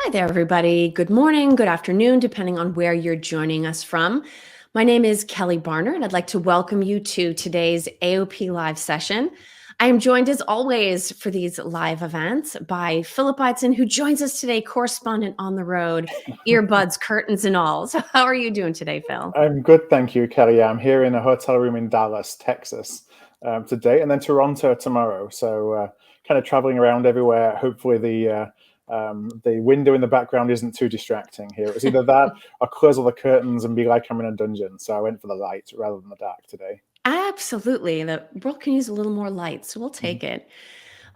Hi there, everybody. Good morning, good afternoon, depending on where you're joining us from. My name is Kelly Barner, and I'd like to welcome you to today's AOP Live session. I am joined, as always, for these live events by Philip Ideson, who joins us today, correspondent on the road, earbuds, curtains, and all. So how are you doing today, Phil? I'm good, thank you, Kelly. I'm here in a hotel room in Dallas, Texas, today, and then Toronto tomorrow. So kind of traveling around everywhere. Hopefully the window in the background isn't too distracting here. It's either that or close all the curtains and be like I'm in a dungeon. So I went for the light rather than the dark today. Absolutely. The world can use a little more light, so we'll take it.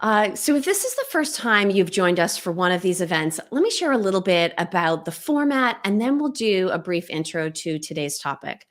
So if this is the first time you've joined us for one of these events, let me share a little bit about the format, and then we'll do a brief intro to today's topic.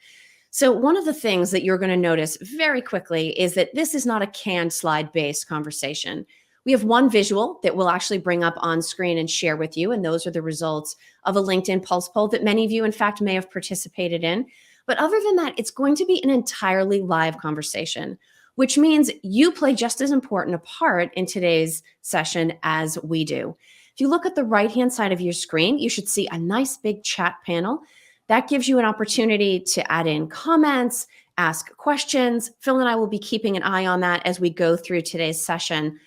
So one of the things that you're going to notice very quickly is that this is not a canned slide-based conversation. We have one visual that we'll actually bring up on screen and share with you, and those are the results of a LinkedIn Pulse poll that many of you, in fact, may have participated in. But other than that, it's going to be an entirely live conversation, which means you play just as important a part in today's session as we do. If you look at the right-hand side of your screen, you should see a nice big chat panel. That gives you an opportunity to add in comments, ask questions. Phil and I will be keeping an eye on that as we go through today's session.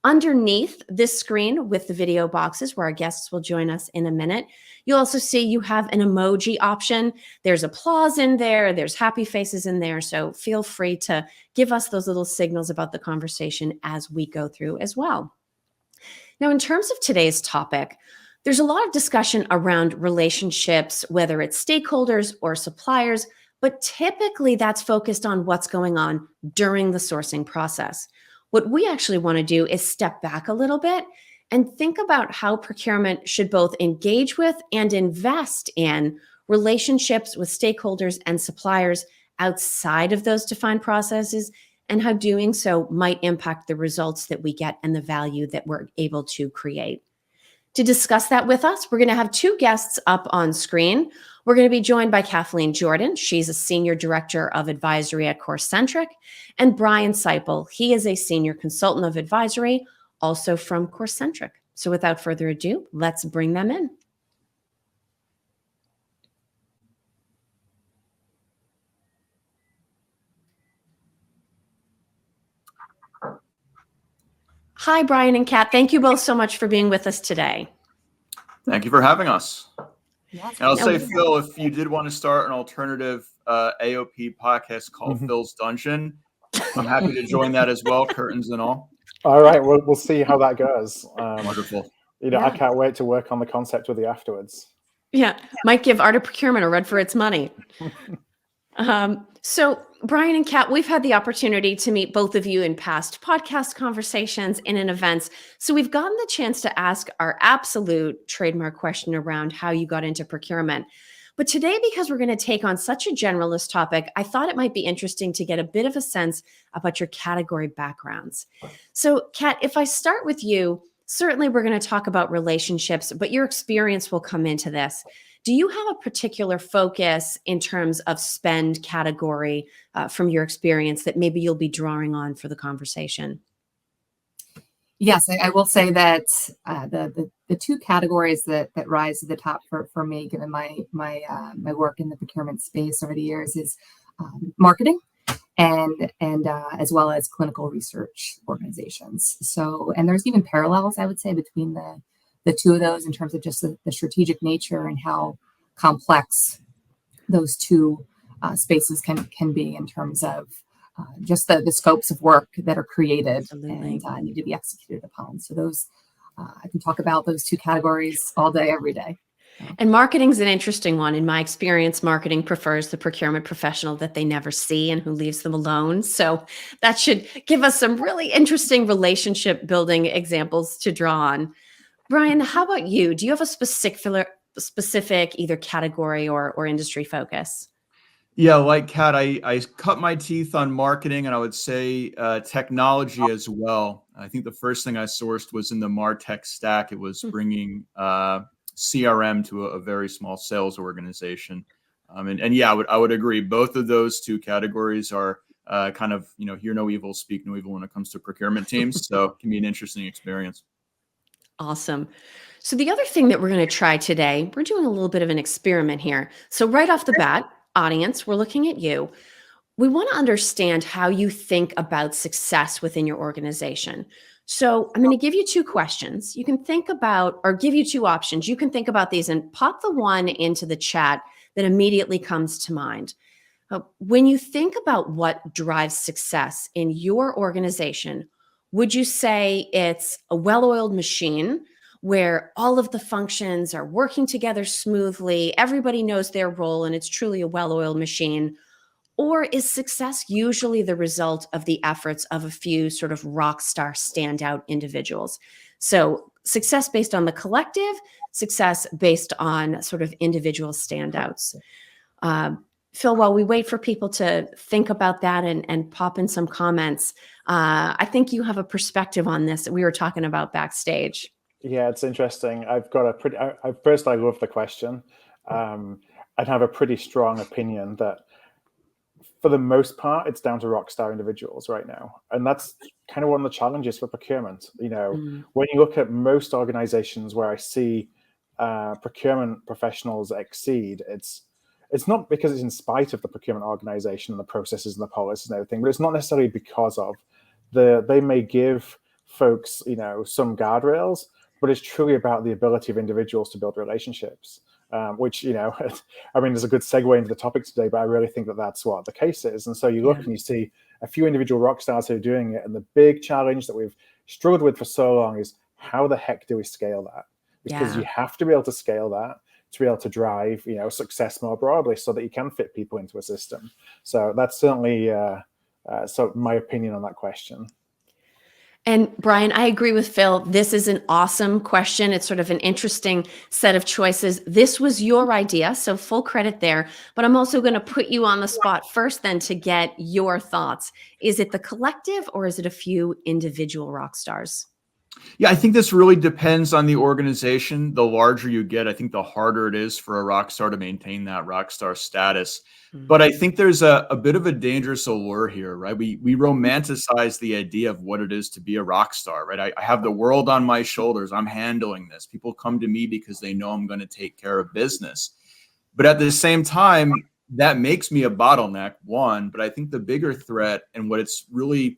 Underneath this screen with the video boxes where our guests will join us in a minute, you'll also see you have an emoji option. There's applause in there. There's happy faces in there. So feel free to give us those little signals about the conversation as we go through as well. Now, in terms of today's topic, there's a lot of discussion around relationships, whether it's stakeholders or suppliers, but typically that's focused on what's going on during the sourcing process. What we actually want to do is step back a little bit and think about how procurement should both engage with and invest in relationships with stakeholders and suppliers outside of those defined processes, and how doing so might impact the results that we get and the value that we're able to create. To discuss that with us, we're going to have two guests up on screen. We're going to be joined by Kathleen Jordan. She's a Senior Director of Advisory at Corcentric, and Brian Seipel. He is a Senior Consultant of Advisory, also from Corcentric. So without further ado, let's bring them in. Hi, Brian and Kat. Thank you both so much for being with us today. Thank you for having us. Yes. And I'll say, Phil, if you did want to start an alternative AOP podcast called Phil's Dungeon, I'm happy to join that as well, curtains and all. All right, we'll see how that goes. Wonderful. I can't wait to work on the concept with you afterwards. Yeah, might give Art of Procurement a run for its money. So Brian and Kat, we've had the opportunity to meet both of you in past podcast conversations and in events. So we've gotten the chance to ask our absolute trademark question around how you got into procurement. But today, because we're going to take on such a generalist topic, I thought it might be interesting to get a bit of a sense about your category backgrounds. So Kat, if I start with you, certainly we're going to talk about relationships, but your experience will come into this. Do you have a particular focus in terms of spend category from your experience that maybe you'll be drawing on for the conversation? Yes, I will say that the two categories that rise to the top for me, given my work in the procurement space over the years, is marketing and as well as clinical research organizations. So, and there's even parallels, I would say, between the two of those in terms of just the strategic nature and how complex those two spaces can be in terms of just the scopes of work that are created Absolutely. and need to be executed upon. So those, I can talk about those two categories all day, every day. And marketing's an interesting one. In my experience, marketing prefers the procurement professional that they never see and who leaves them alone. So that should give us some really interesting relationship building examples to draw on. Brian, how about you? Do you have a specific either category or industry focus? Yeah, like Kat, I cut my teeth on marketing, and I would say technology as well. I think the first thing I sourced was in the MarTech stack. It was bringing CRM to a very small sales organization. And yeah, I would agree. Both of those two categories are kind of, hear no evil, speak no evil when it comes to procurement teams. So it can be an interesting experience. Awesome. So the other thing that we're going to try today, we're doing a little bit of an experiment here. So right off the bat, audience, we're looking at you. We want to understand how you think about success within your organization. So I'm going to give you two questions. You can think about, or give you two options. You can think about these and pop the one into the chat that immediately comes to mind. When you think about what drives success in your organization, would you say it's a well-oiled machine where all of the functions are working together smoothly, everybody knows their role, and it's truly a well-oiled machine? Or is success usually the result of the efforts of a few sort of rock star standout individuals? So success based on the collective, success based on sort of individual standouts. Phil, while we wait for people to think about that and pop in some comments, I think you have a perspective on this that we were talking about backstage. Yeah, it's interesting. I've got a pretty, first, I love the question. I'd have a pretty strong opinion that for the most part, it's down to rockstar individuals right now. And that's kind of one of the challenges for procurement. You know, when you look at most organizations where I see procurement professionals exceed, it's not because it's in spite of the procurement organization and the processes and the policies and everything, but it's not necessarily because of they may give folks, you know, some guardrails, but it's truly about the ability of individuals to build relationships. Which, you know, I mean, there's a good segue into the topic today, but I really think that that's what the case is. And so you look and you see a few individual rock stars who are doing it. And the big challenge that we've struggled with for so long is how the heck do we scale that? Because you have to be able to scale that to be able to drive, you know, success more broadly so that you can fit people into a system. So that's certainly so my opinion on that question. And Brian, I agree with Phil. This is an awesome question. It's sort of an interesting set of choices. This was your idea, so full credit there. But I'm also going to put you on the spot first then to get your thoughts. Is it the collective or is it a few individual rock stars? Yeah, I think this really depends on the organization. The larger you get, I think the harder it is for a rock star to maintain that rock star status. But I think there's a bit of a dangerous allure here, right? We romanticize the idea of what it is to be a rock star, right? I have the world on my shoulders. I'm handling this. People come to me because they know I'm going to take care of business. But at the same time, that makes me a bottleneck, one. But I think the bigger threat and what it's really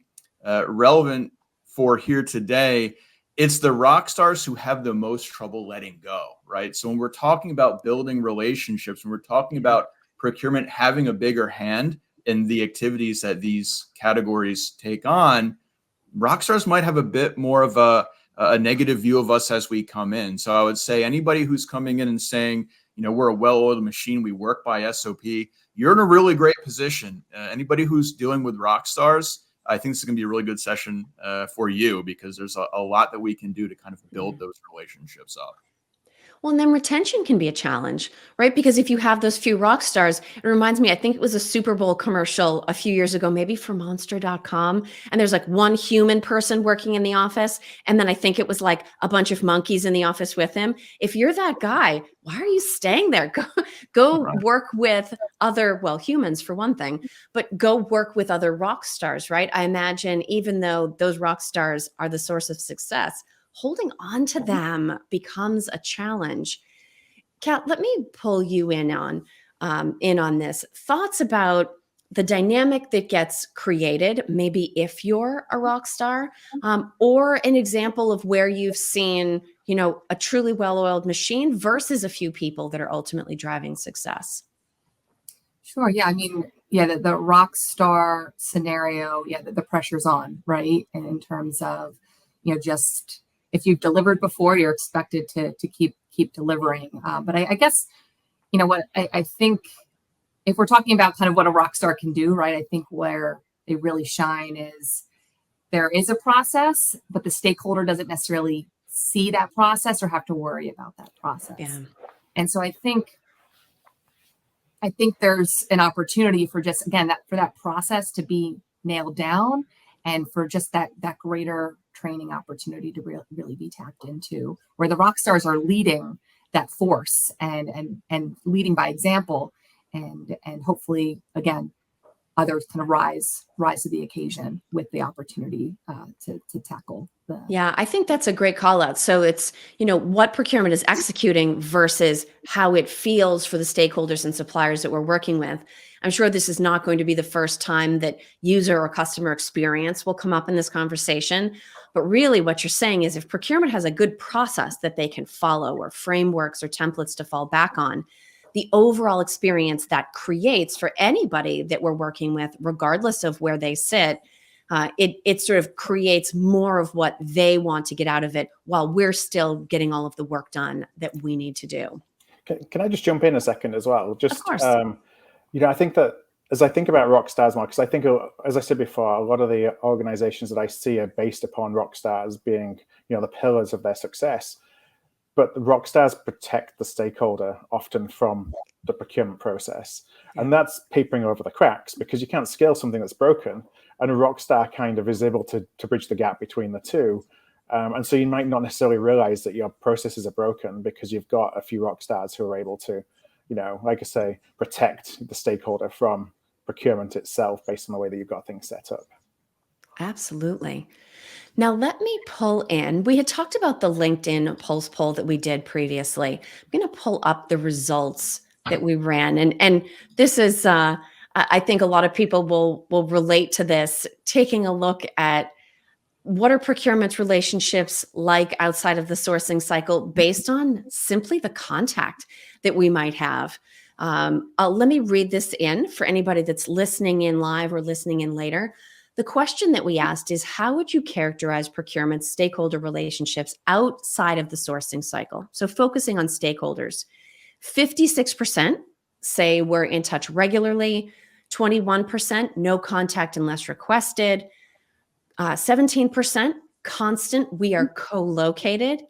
relevant for here today, it's the rock stars who have the most trouble letting go, right? So when we're talking about building relationships, when we're talking about procurement having a bigger hand in the activities that these categories take on, rock stars might have a bit more of a negative view of us as we come in. So I would say anybody who's coming in and saying, you know, we're a well-oiled machine, we work by SOP, you're in a really great position. Anybody who's dealing with rock stars, I think this is going to be a really good session for you because there's a lot that we can do to kind of build those relationships up. Well, and then retention can be a challenge, right? Because if you have those few rock stars, it reminds me, I think it was a Super Bowl commercial a few years ago, maybe for Monster.com. And there's like one human person working in the office. And then I think it was like a bunch of monkeys in the office with him. If you're that guy, why are you staying there? Go work with other, well, humans for one thing, but go work with other rock stars, right? I imagine even though those rock stars are the source of success, holding on to them becomes a challenge. Kat, let me pull you in on this. Thoughts about the dynamic that gets created, maybe if you're a rock star, or an example of where you've seen, you know, a truly well-oiled machine versus a few people that are ultimately driving success. Sure. Yeah. I mean, yeah, the rock star scenario, yeah, the pressure's on, right? And in terms of, you know, just if you've delivered before, you're expected to keep delivering. But I guess, you know what, I think if we're talking about kind of what a rock star can do, right, I think where they really shine is there is a process, but the stakeholder doesn't necessarily see that process or have to worry about that process. Yeah. And so I think there's an opportunity for just, again, for that process to be nailed down and for just that greater training opportunity to really be tapped into, where the rock stars are leading that force and leading by example, and hopefully again others kind of rise to the occasion with the opportunity to tackle Yeah, I think that's a great call out. So it's, what procurement is executing versus how it feels for the stakeholders and suppliers that we're working with. I'm sure this is not going to be the first time that user or customer experience will come up in this conversation. But really what you're saying is if procurement has a good process that they can follow or frameworks or templates to fall back on, the overall experience that creates for anybody that we're working with, regardless of where they sit, it sort of creates more of what they want to get out of it while we're still getting all of the work done that we need to do. Can I just jump in a second as well? Just, of course. I think that as I think about rock stars more, because I think, as I said before, a lot of the organizations that I see are based upon rock stars being, the pillars of their success. But the rock stars protect the stakeholder often from the procurement process. And that's papering over the cracks because you can't scale something that's broken. And a rock star kind of is able to bridge the gap between the two. And so you might not necessarily realize that your processes are broken because you've got a few rock stars who are able to, like I say, protect the stakeholder from procurement itself based on the way that you've got things set up. Absolutely. Now, let me pull in. We had talked about the LinkedIn Pulse poll that we did previously. I'm going to pull up the results that we ran. And this is, I think a lot of people will relate to this, taking a look at what are procurement relationships like outside of the sourcing cycle based on simply the contact that we might have. Let me read this in for anybody that's listening in live or listening in later. The question that we asked is, how would you characterize procurement stakeholder relationships outside of the sourcing cycle? So focusing on stakeholders, 56% say we're in touch regularly, 21% no contact unless requested, 17% constant, we are co-located.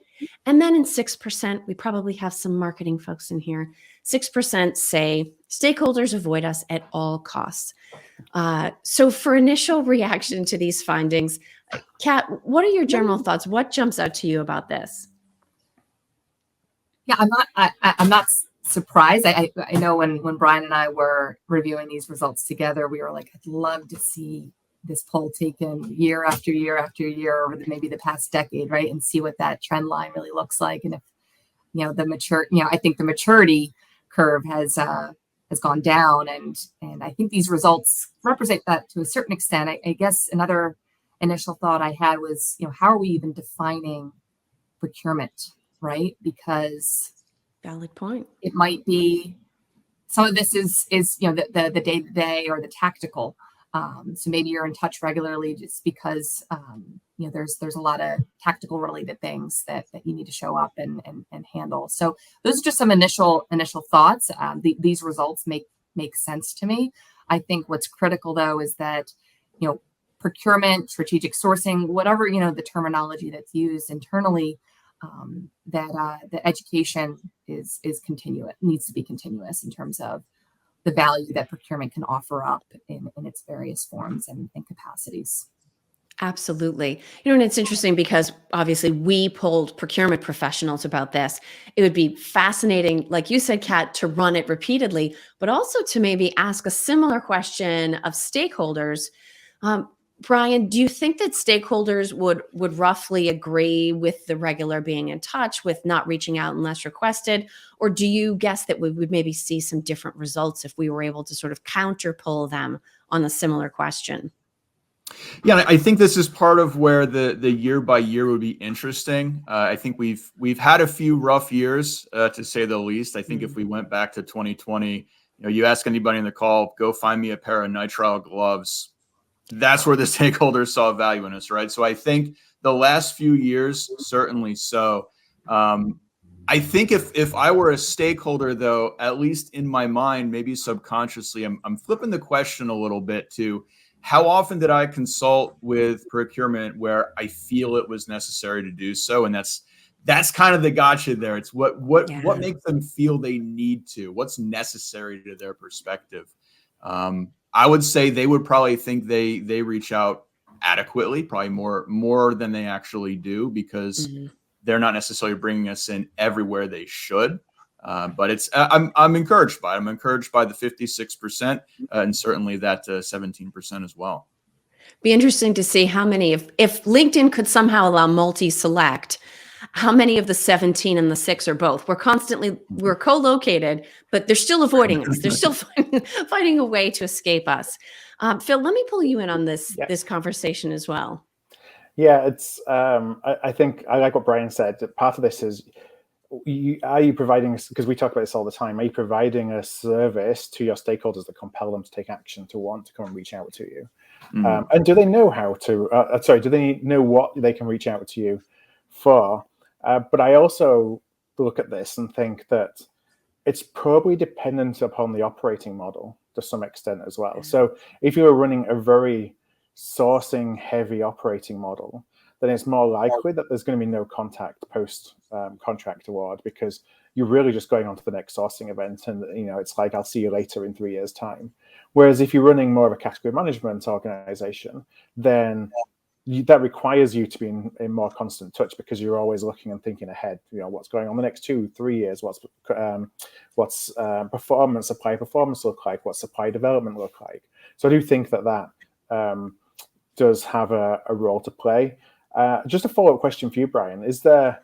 And then in 6%, we probably have some marketing folks in here, 6% say stakeholders avoid us at all costs. So for initial reaction to these findings, Kat, what are your general thoughts? What jumps out to you about this? Yeah, I'm not surprised. I know when Brian and I were reviewing these results together, we were like, I'd love to see this poll taken year after year after year over maybe the past decade, right? And see what that trend line really looks like. And if, I think the maturity curve has gone down, and I think these results represent that to a certain extent. I guess another initial thought I had was, how are we even defining procurement, right? Because valid point. It might be some of this is the day-to-day or the tactical. So maybe you're in touch regularly just because there's a lot of tactical related things that you need to show up and handle. So those are just some initial thoughts. These results make sense to me. I think what's critical though is that procurement, strategic sourcing, whatever the terminology that's used internally, that the education is continuous, needs to be continuous in terms of the value that procurement can offer up in its various forms and capacities. Absolutely. And it's interesting because obviously we polled procurement professionals about this. It would be fascinating, like you said, Kat, to run it repeatedly, but also to maybe ask a similar question of stakeholders. Brian, do you think that stakeholders would roughly agree with the regular being in touch, with not reaching out unless requested? Or do you guess that we would maybe see some different results if we were able to sort of counter poll them on a similar question? Yeah, I think this is part of where the year by year would be interesting. I think we've had a few rough years, to say the least. I think if we went back to 2020, you ask anybody in the call, go find me a pair of nitrile gloves. That's where the stakeholders saw value in us, right? So I think the last few years, certainly so. I think if I were a stakeholder, though, at least in my mind, maybe subconsciously, I'm flipping the question a little bit to how often did I consult with procurement where I feel it was necessary to do so? And that's kind of the gotcha there. It's what makes them feel they need to, what's necessary to their perspective. I would say they would probably think they reach out adequately, probably more than they actually do, because they're not necessarily bringing us in everywhere they should. But I'm encouraged by it. I'm encouraged by the 56% and certainly that 17% as well. Be interesting to see how many, if LinkedIn could somehow allow multi-select, how many of the 17 and the 6 are both. We're co-located, but they're still avoiding us. They're still finding a way to escape us. Phil, let me pull you in on this conversation as well. Yeah, it's. I think I like what Brian said. Part of this is, are you providing, because we talk about this all the time, are you providing a service to your stakeholders that compel them to take action, to want to come and reach out to you? And do they know how to? Do they know what they can reach out to you for? But I also look at this and think that it's probably dependent upon the operating model to some extent as well. So if you were running a very sourcing heavy operating model, then it's more likely that there's going to be no contact post contract award, because you're really just going on to the next sourcing event, and it's like, I'll see you later in 3 years' time. Whereas if you're running more of a category management organization, then that requires you to be in more constant touch, because you're always looking and thinking ahead. What's going on the next 2-3 years? What's performance, supply performance look like? What's supply development look like? So I do think that does have a role to play. Just a follow-up question for you, Brian. Is there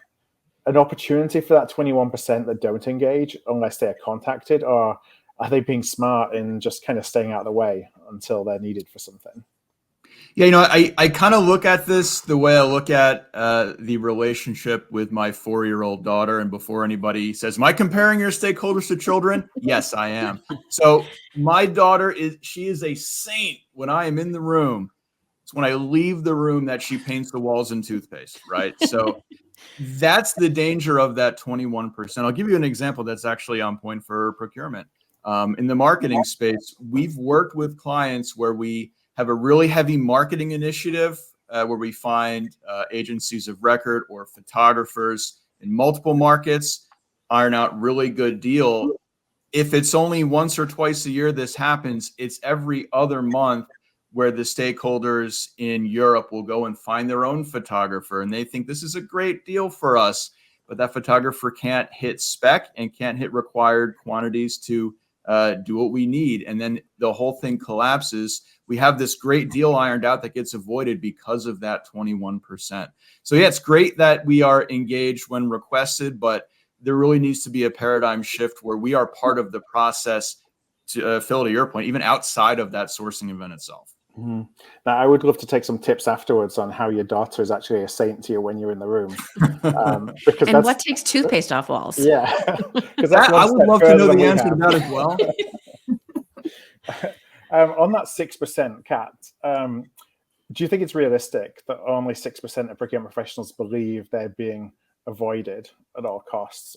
an opportunity for that 21% that don't engage unless they are contacted, or are they being smart in just kind of staying out of the way until they're needed for something? Yeah, I kind of look at this the way I look at the relationship with my 4-year-old daughter. And before anybody says, am I comparing your stakeholders to children? Yes, I am. So my daughter she is a saint when I am in the room. It's when I leave the room that she paints the walls in toothpaste, right? So that's the danger of that 21%. I'll give you an example that's actually on point for procurement. In the marketing space, we've worked with clients where we have a really heavy marketing initiative where we find agencies of record or photographers in multiple markets, iron out really good deal. If it's only once or twice a year this happens, it's every other month where the stakeholders in Europe will go and find their own photographer, and they think this is a great deal for us, but that photographer can't hit spec and can't hit required quantities to do what we need. And then the whole thing collapses. We have this great deal ironed out that gets avoided because of that 21%. So yeah, it's great that we are engaged when requested, but there really needs to be a paradigm shift where we are part of the process, to Phil, to your point, even outside of that sourcing event itself. Mm-hmm. Now, I would love to take some tips afterwards on how your daughter is actually a saint to you when you're in the room. Because and what takes toothpaste off walls? Yeah, because I would love to know the answer to that as well. On that 6%, Kat, do you think it's realistic that only 6% of procurement professionals believe they're being avoided at all costs?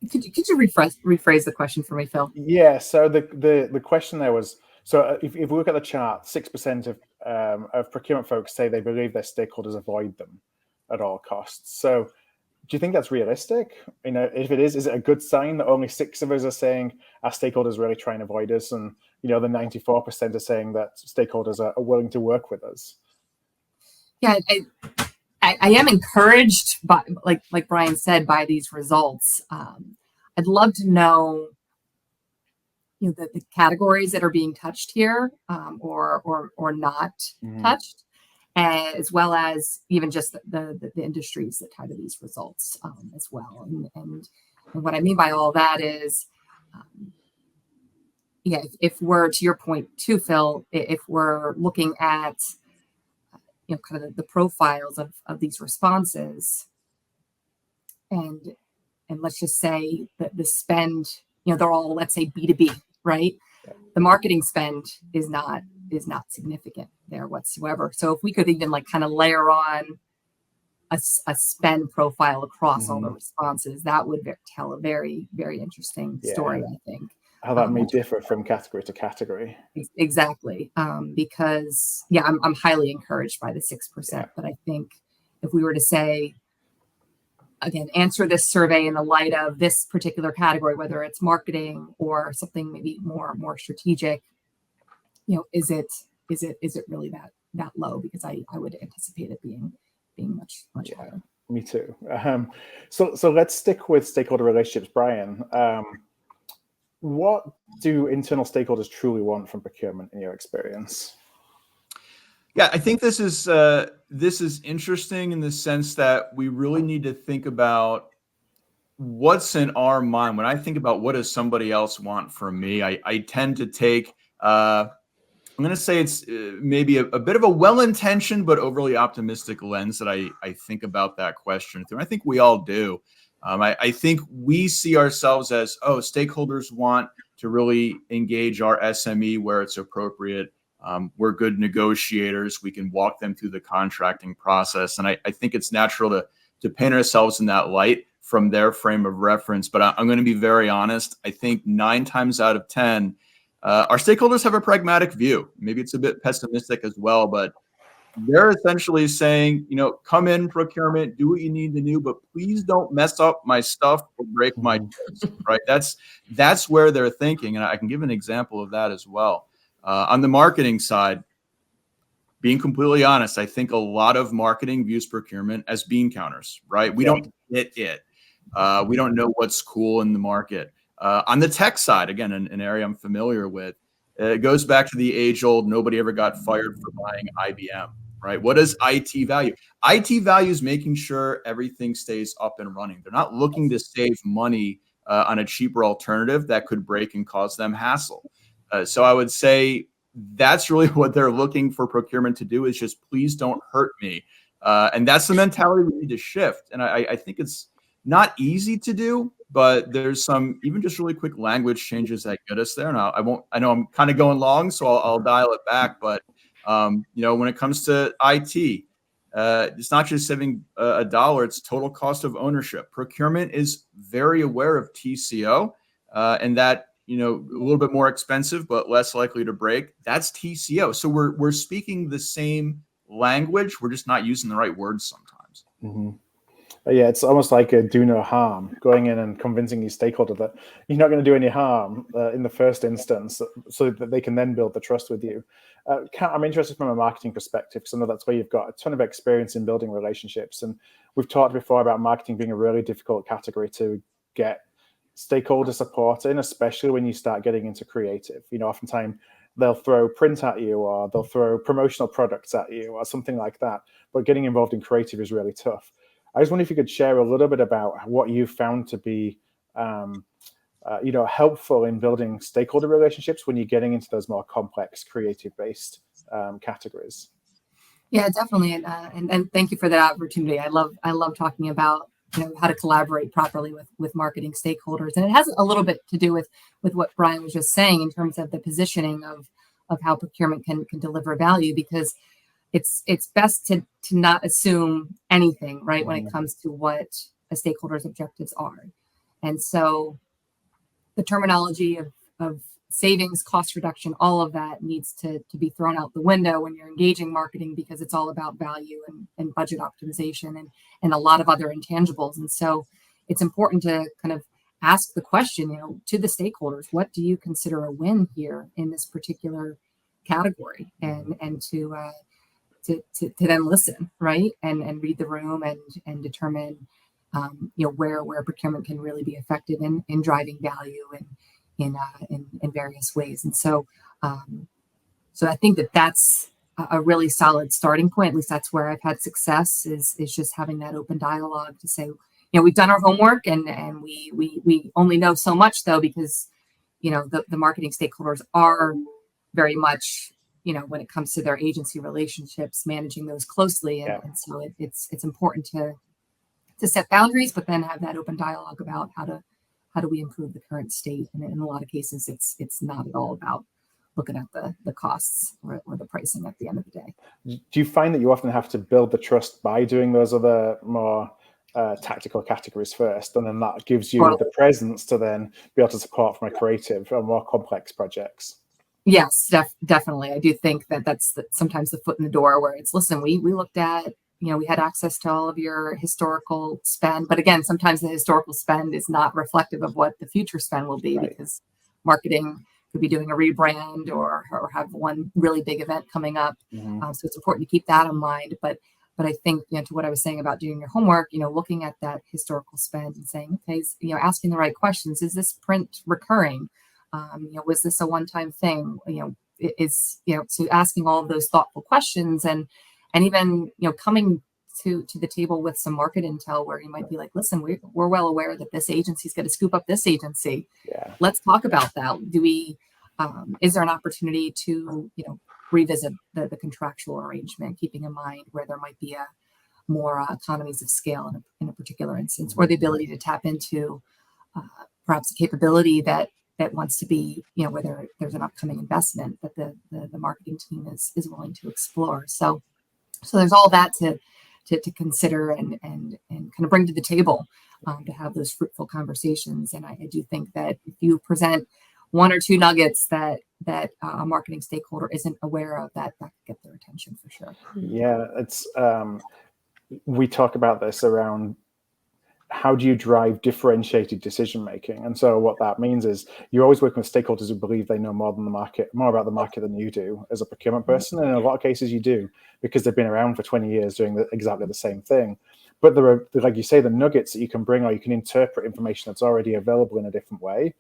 Could you rephrase the question for me, Phil? Yeah. So the question there was, so if we look at the chart, 6% of procurement folks say they believe their stakeholders avoid them at all costs. So do you think that's realistic? If it is it a good sign that only 6 of us are saying our stakeholders really try and avoid us, and the 94% are saying that stakeholders are willing to work with us? Yeah, I am encouraged by, like Brian said, by these results. I'd love to know, the categories that are being touched here, or not touched, as well as even just the industries that tie to these results as well. And what I mean by all that is, if we're, to your point too, Phil, if we're looking at kind of the profiles of these responses, and let's just say that the spend, they're all, let's say, B2B, right? The marketing spend is not significant there whatsoever. So if we could even kind of layer on a spend profile across all the responses, that would tell a very, very interesting story, I think. How that may differ from category to category. Exactly. Because, I'm highly encouraged by the 6%. But I think if we were to say, again, answer this survey in the light of this particular category, whether it's marketing or something maybe more strategic, is it really that low? Because I would anticipate it being much higher. Me too. So let's stick with stakeholder relationships, Brian. What do internal stakeholders truly want from procurement in your experience? Yeah, I think this is interesting in the sense that we really need to think about what's in our mind. When I think about what does somebody else want from me, I tend to take, I'm going to say it's maybe a bit of a well-intentioned but overly optimistic lens that I think about that question through. I think we all do. I think we see ourselves as, stakeholders want to really engage our SME where it's appropriate. We're good negotiators. We can walk them through the contracting process. And I think it's natural to paint ourselves in that light from their frame of reference. But I'm going to be very honest. I think 9 times out of 10, our stakeholders have a pragmatic view. Maybe it's a bit pessimistic as well, but they're essentially saying, come in procurement, do what you need to do, but please don't mess up my stuff or break my goods, right? That's where they're thinking. And I can give an example of that as well. On the marketing side, being completely honest, I think a lot of marketing views procurement as bean counters, right? We don't get it. We don't know what's cool in the market. On the tech side, again, an area I'm familiar with, it goes back to the age-old, nobody ever got fired for buying IBM, right? What does IT value? IT value is making sure everything stays up and running. They're not looking to save money on a cheaper alternative that could break and cause them hassle. So I would say that's really what they're looking for procurement to do, is just please don't hurt me. And that's the mentality we need to shift. And I think it's not easy to do, but there's some even just really quick language changes that get us there. And I know I'm kind of going long, so I'll dial it back. But, when it comes to IT, it's not just saving a dollar, it's total cost of ownership. Procurement is very aware of TCO and that, a little bit more expensive, but less likely to break. That's TCO. So we're speaking the same language. We're just not using the right words sometimes. Mm-hmm. Yeah, it's almost like a do no harm, going in and convincing your stakeholder that you're not going to do any harm in the first instance, so that they can then build the trust with you. I'm interested from a marketing perspective, because I know that's where you've got a ton of experience in building relationships. And we've talked before about marketing being a really difficult category to get stakeholder support in, especially when you start getting into creative. Oftentimes they'll throw print at you, or they'll throw promotional products at you, or something like that. But getting involved in creative is really tough. I just wonder if you could share a little bit about what you found to be, helpful in building stakeholder relationships when you're getting into those more complex, creative-based categories. Yeah, definitely, and thank you for that opportunity. I love talking about how to collaborate properly with marketing stakeholders, and it has a little bit to do with what Brian was just saying in terms of the positioning of how procurement can deliver value, because it's best to not assume anything, right, when it comes to what a stakeholder's objectives are. And so the terminology of savings, cost reduction, all of that needs to be thrown out the window when you're engaging marketing, because it's all about value and budget optimization and a lot of other intangibles. And so it's important to kind of ask the question, to the stakeholders, what do you consider a win here in this particular category? And to then listen, right, and read the room and determine, where procurement can really be effective in driving value and in various ways. And so I think that's a really solid starting point. At least that's where I've had success, is just having that open dialogue to say, we've done our homework and we only know so much, though, because the marketing stakeholders are very much, when it comes to their agency relationships, managing those closely. And so it's important to set boundaries, but then have that open dialogue about how do we improve the current state. And in a lot of cases, it's not at all about looking at the costs or the pricing at the end of the day. Do you find that you often have to build the trust by doing those other more tactical categories first, and then that gives you the presence to then be able to support from a creative or more complex projects? Yes, definitely. I do think that's sometimes the foot in the door, where it's, listen, we looked at, we had access to all of your historical spend. But again, sometimes the historical spend is not reflective of what the future spend will be, right, because marketing could be doing a rebrand or have one really big event coming up. Mm-hmm. So it's important to keep that in mind. But I think, to what I was saying about doing your homework, looking at that historical spend and saying, okay, asking the right questions. Is this print recurring? Was this a one-time thing? So asking all of those thoughtful questions and even, coming to the table with some market intel where you might be like, listen, we're well aware that this agency's going to scoop up this agency. Yeah. Let's talk about that. Is there an opportunity to, revisit the contractual arrangement, keeping in mind where there might be more economies of scale in a particular instance, or the ability to tap into perhaps a capability that wants to be, where there's an upcoming investment that the marketing team is willing to explore. So there's all that to consider and kind of bring to the table to have those fruitful conversations. And I do think that if you present one or two nuggets that a marketing stakeholder isn't aware of, that could get their attention for sure. Yeah, it's we talk about this around how do you drive differentiated decision making, and so what that means is you're always working with stakeholders who believe they know more about the market than you do as a procurement person, and in a lot of cases you do, because they've been around for 20 years doing exactly the same thing. But there are, like you say, the nuggets that you can bring, or you can interpret information that's already available in a different way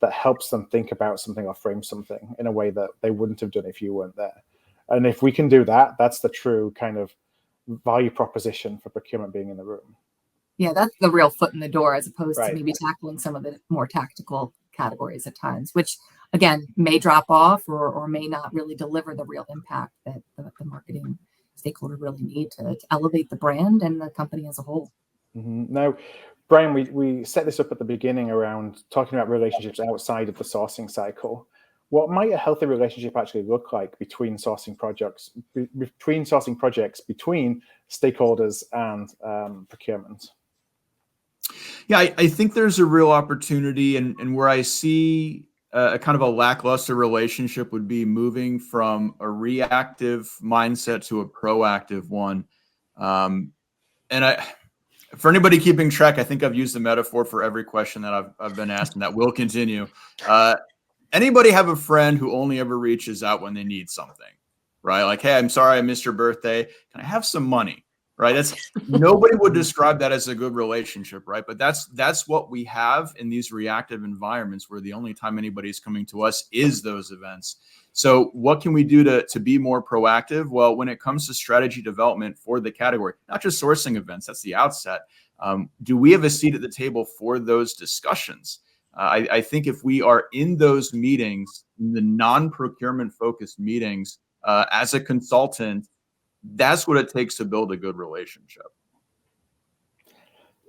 that helps them think about something or frame something in a way that they wouldn't have done if you weren't there. And if we can do that, that's the true kind of value proposition for procurement being in the room. Yeah, that's the real foot in the door, as opposed Right. to maybe tackling some of the more tactical categories at times, which again may drop off or may not really deliver the real impact that the marketing stakeholder really need to elevate the brand and the company as a whole. Mm-hmm. Now, Brian, we set this up at the beginning around talking about relationships outside of the sourcing cycle. What might a healthy relationship actually look like between sourcing projects, between stakeholders and procurement? Yeah, I think there's a real opportunity, and where I see a kind of a lackluster relationship would be moving from a reactive mindset to a proactive one. For anybody keeping track, I think I've used the metaphor for every question that I've been asked, and that will continue. Anybody have a friend who only ever reaches out when they need something, right? Like, hey, I'm sorry I missed your birthday. Can I have some money? Right? Nobody would describe that as a good relationship, right? But that's what we have in these reactive environments, where the only time anybody's coming to us is those events. So what can we do to be more proactive? Well, when it comes to strategy development for the category, not just sourcing events, that's the outset. Do we have a seat at the table for those discussions? I think if we are in those meetings, the non-procurement focused meetings, as a consultant, that's what it takes to build a good relationship.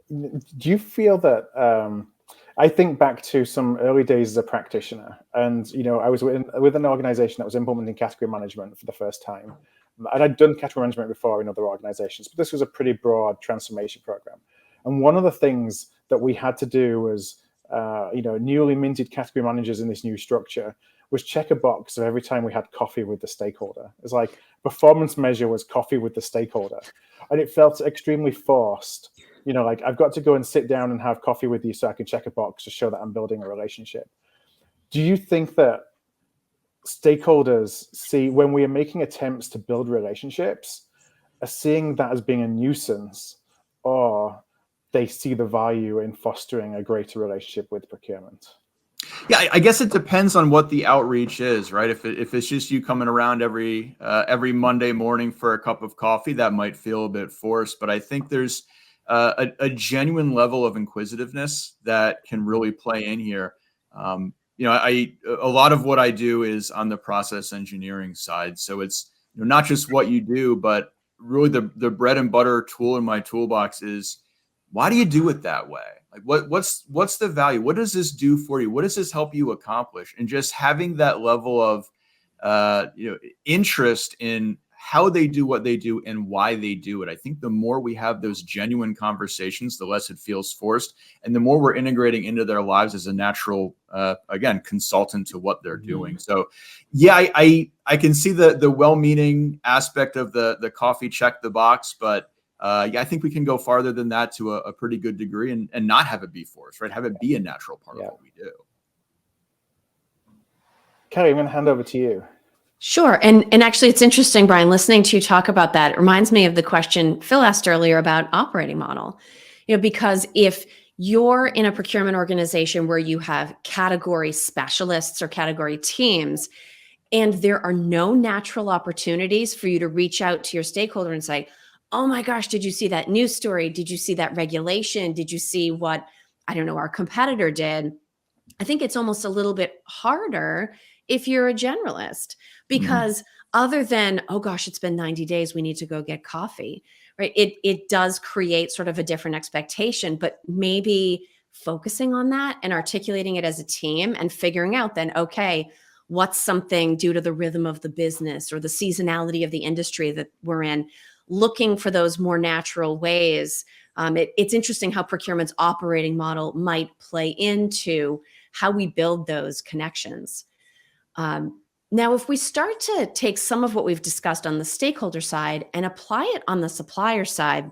Do you feel that, I think back to some early days as a practitioner, and I was with an organization that was implementing category management for the first time. And I'd done category management before in other organizations, but this was a pretty broad transformation program. And one of the things that we had to do was, newly minted category managers in this new structure, was check a box of every time we had coffee with the stakeholder. It's like performance measure was coffee with the stakeholder. And it felt extremely forced. Like, I've got to go and sit down and have coffee with you so I can check a box to show that I'm building a relationship. Do you think that stakeholders see, when we are making attempts to build relationships, are seeing that as being a nuisance, or they see the value in fostering a greater relationship with procurement? Yeah, I guess it depends on what the outreach is, right? If it's just you coming around every Monday morning for a cup of coffee, that might feel a bit forced. But I think there's a genuine level of inquisitiveness that can really play in here. A lot of what I do is on the process engineering side, so it's not just what you do, but really the bread and butter tool in my toolbox is, why do you do it that way? Like, what's the value? What does this do for you? What does this help you accomplish? And just having that level of interest in how they do what they do and why they do it. I think the more we have those genuine conversations, the less it feels forced, and the more we're integrating into their lives as a natural, again, consultant to what they're doing. So, yeah, I can see the well-meaning aspect of the coffee check the box, but I think we can go farther than that to a pretty good degree, and not have it be forced, right? Have it be a natural part of what we do. Kelly, I'm going to hand over to you. Sure. And actually, it's interesting, Brian, listening to you talk about that. It reminds me of the question Phil asked earlier about operating model. Because if You're in a procurement organization where you have category specialists or category teams, and there are no natural opportunities for you to reach out to your stakeholder and say, oh my gosh, did you see that news story? Did you see that regulation? Did you see what, I don't know, our competitor did? I think it's almost a little bit harder if you're a generalist, because other than, oh gosh, it's been 90 days, we need to go get coffee, right? It does create sort of a different expectation, but maybe focusing on that and articulating it as a team and figuring out then, okay, what's something due to the rhythm of the business or the seasonality of the industry that we're in, looking for those more natural ways. It's interesting how procurement's operating model might play into how we build those connections. Now, if we start to take some of what we've discussed on the stakeholder side and apply it on the supplier side,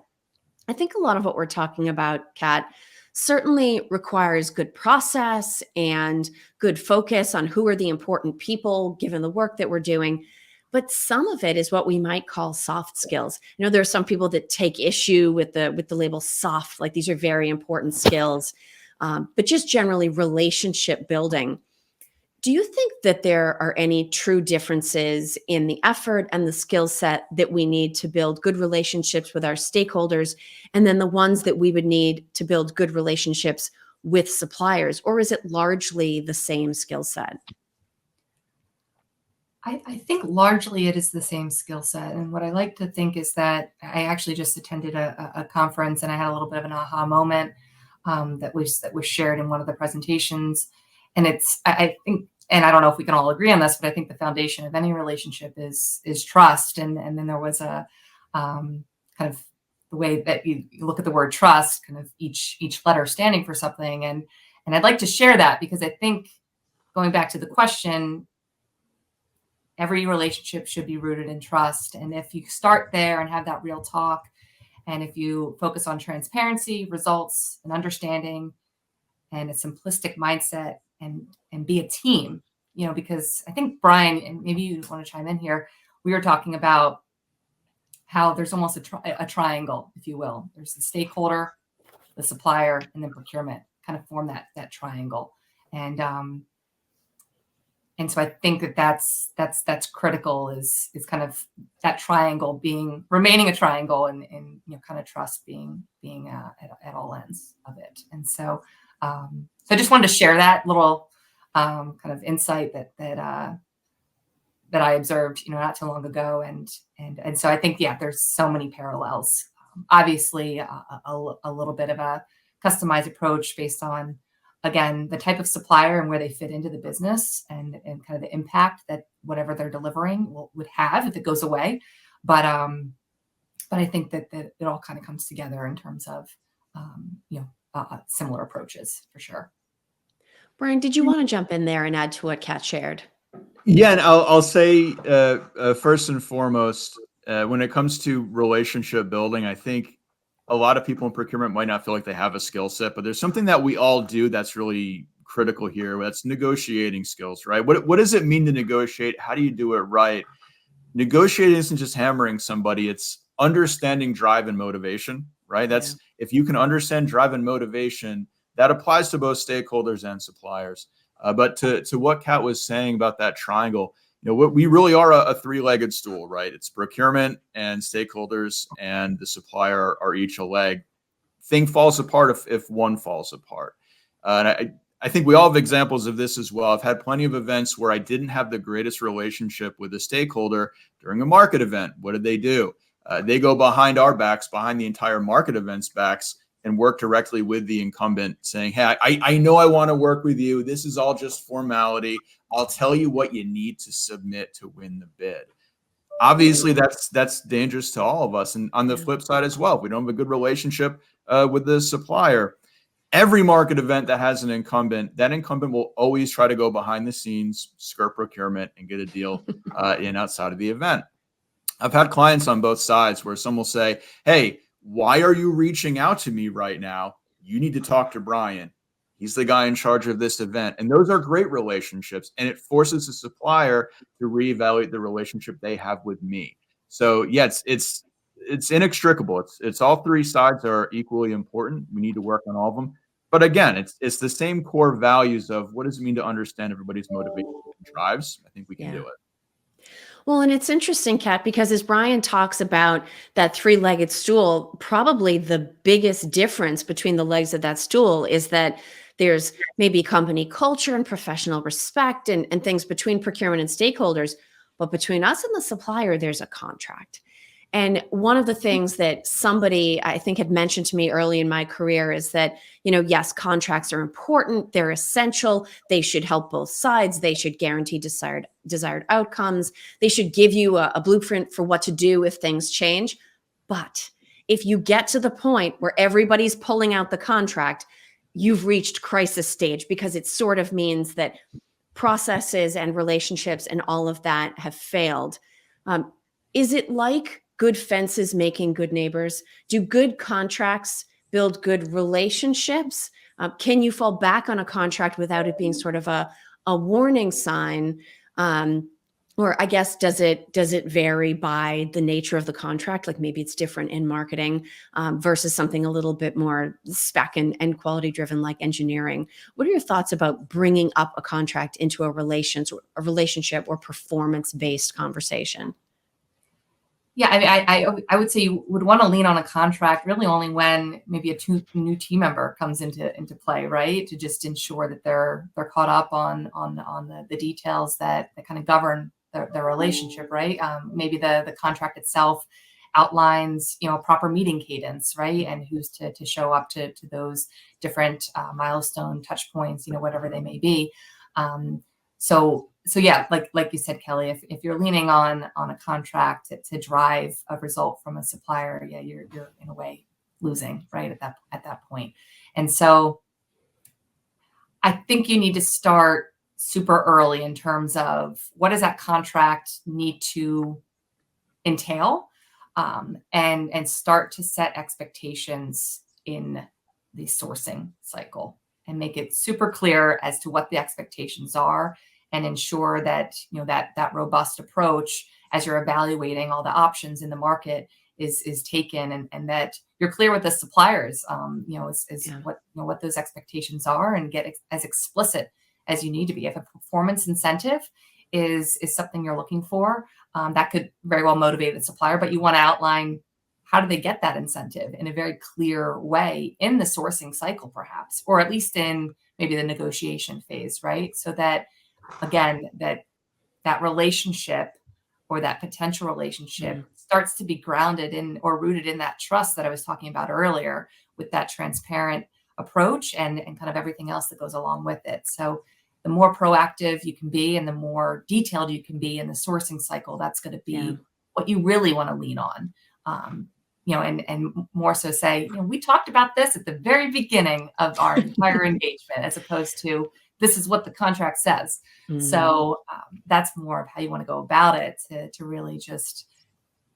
I think a lot of what we're talking about, Kat, certainly requires good process and good focus on who are the important people given the work that we're doing. But some of it is what we might call soft skills. You know, there are some people that take issue with the label soft, like these are very important skills, but just generally relationship building. Do you think that there are any true differences in the effort and the skill set that we need to build good relationships with our stakeholders, and then the ones that we would need to build good relationships with suppliers? Or is it largely the same skill set? I think largely it is the same skill set. And what I like to think is that I actually just attended a conference, and I had a little bit of an aha moment that was shared in one of the presentations. And I think, and I don't know if we can all agree on this, but I think the foundation of any relationship is trust. And then there was a kind of the way that you look at the word trust, kind of each letter standing for something. And I'd like to share that, because I think, going back to the question, every relationship should be rooted in trust. And if you start there and have that real talk, and if you focus on transparency, results, and understanding, and a simplistic mindset, and be a team, you know, because I think, Brian, and maybe you want to chime in here, we were talking about how there's almost a triangle, if you will. There's the stakeholder, the supplier, and then procurement kind of form that triangle. And so I think that's critical, is kind of that triangle remaining a triangle, and you know, kind of trust being at all ends of it. And so I just wanted to share that little kind of insight that I observed, you know, not too long ago. And so I think, yeah, there's so many parallels. Obviously, a little bit of a customized approach based on, again, the type of supplier and where they fit into the business, and kind of the impact that whatever they're delivering would have if it goes away. But I think that it all kind of comes together in terms of you know, similar approaches for sure. Brian, did you want to jump in there and add to what Kat shared? Yeah, and I'll say first and foremost, when it comes to relationship building, I think a lot of people in procurement might not feel like they have a skill set, but there's something that we all do that's really critical here. That's negotiating skills, right? What does it mean to negotiate? How do you do it right? Negotiating isn't just hammering somebody, it's understanding drive and motivation, right? That's if you can understand drive and motivation, that applies to both stakeholders and suppliers. But to what Kat was saying about that triangle, you know, we really are a three-legged stool, right? It's procurement and stakeholders, and the supplier are each a leg. Thing falls apart if one falls apart. And I think we all have examples of this as well. I've had plenty of events where I didn't have the greatest relationship with a stakeholder during a market event. What did they do? They go behind our backs, behind the entire market event's backs, and work directly with the incumbent, saying, hey, I know I want to work with you. This is all just formality. I'll tell you what you need to submit to win the bid. Obviously, that's dangerous to all of us. And on the flip side as well, if we don't have a good relationship with the supplier, every market event that has an incumbent, that incumbent will always try to go behind the scenes, skirt procurement, and get a deal in outside of the event. I've had clients on both sides where some will say, hey, why are you reaching out to me right now? You need to talk to Brian. He's the guy in charge of this event. And those are great relationships. And it forces the supplier to reevaluate the relationship they have with me. So yeah, it's inextricable. It's all three sides are equally important. We need to work on all of them. But again, it's the same core values of what does it mean to understand everybody's motivation and drives. I think we can do it. Well, and it's interesting, Kat, because as Brian talks about that three-legged stool, probably the biggest difference between the legs of that stool is that there's maybe company culture and professional respect and things between procurement and stakeholders, but between us and the supplier, there's a contract. And one of the things that somebody I think had mentioned to me early in my career is that, yes, contracts are important. They're essential. They should help both sides. They should guarantee desired outcomes. They should give you a blueprint for what to do if things change. But if you get to the point where everybody's pulling out the contract, you've reached crisis stage, because it sort of means that processes and relationships and all of that have failed. Is it like good fences making good neighbors? Do good contracts build good relationships? Can you fall back on a contract without it being sort of a warning sign? Or I guess, does it vary by the nature of the contract? Like maybe it's different in marketing versus something a little bit more spec and quality driven like engineering. What are your thoughts about bringing up a contract into a relationship or performance based conversation? Yeah, I mean, I would say you would want to lean on a contract really only when maybe a new team member comes into play, right? To just ensure that they're caught up on the details that kind of govern their relationship, right? Maybe the contract itself outlines, proper meeting cadence, right? And who's to show up to those different milestone touch points, whatever they may be. So yeah, like you said, Kelly, if you're leaning on a contract to drive a result from a supplier, yeah, you're in a way losing, right, at that point. And so I think you need to start super early in terms of what does that contract need to entail, and start to set expectations in the sourcing cycle and make it super clear as to what the expectations are, and ensure that that robust approach as you're evaluating all the options in the market is taken, and that you're clear with the suppliers, what those expectations are, and get as explicit as you need to be. If a performance incentive is something you're looking for, that could very well motivate the supplier, but you want to outline how do they get that incentive in a very clear way in the sourcing cycle, perhaps, or at least in maybe the negotiation phase, right? So that, again, that relationship or that potential relationship starts to be grounded in or rooted in that trust that I was talking about earlier, with that transparent approach and kind of everything else that goes along with it. So the more proactive you can be and the more detailed you can be in the sourcing cycle, that's going to be what you really want to lean on. And more so say, we talked about this at the very beginning of our entire engagement, as opposed to this is what the contract says. So that's more of how you want to go about it to really just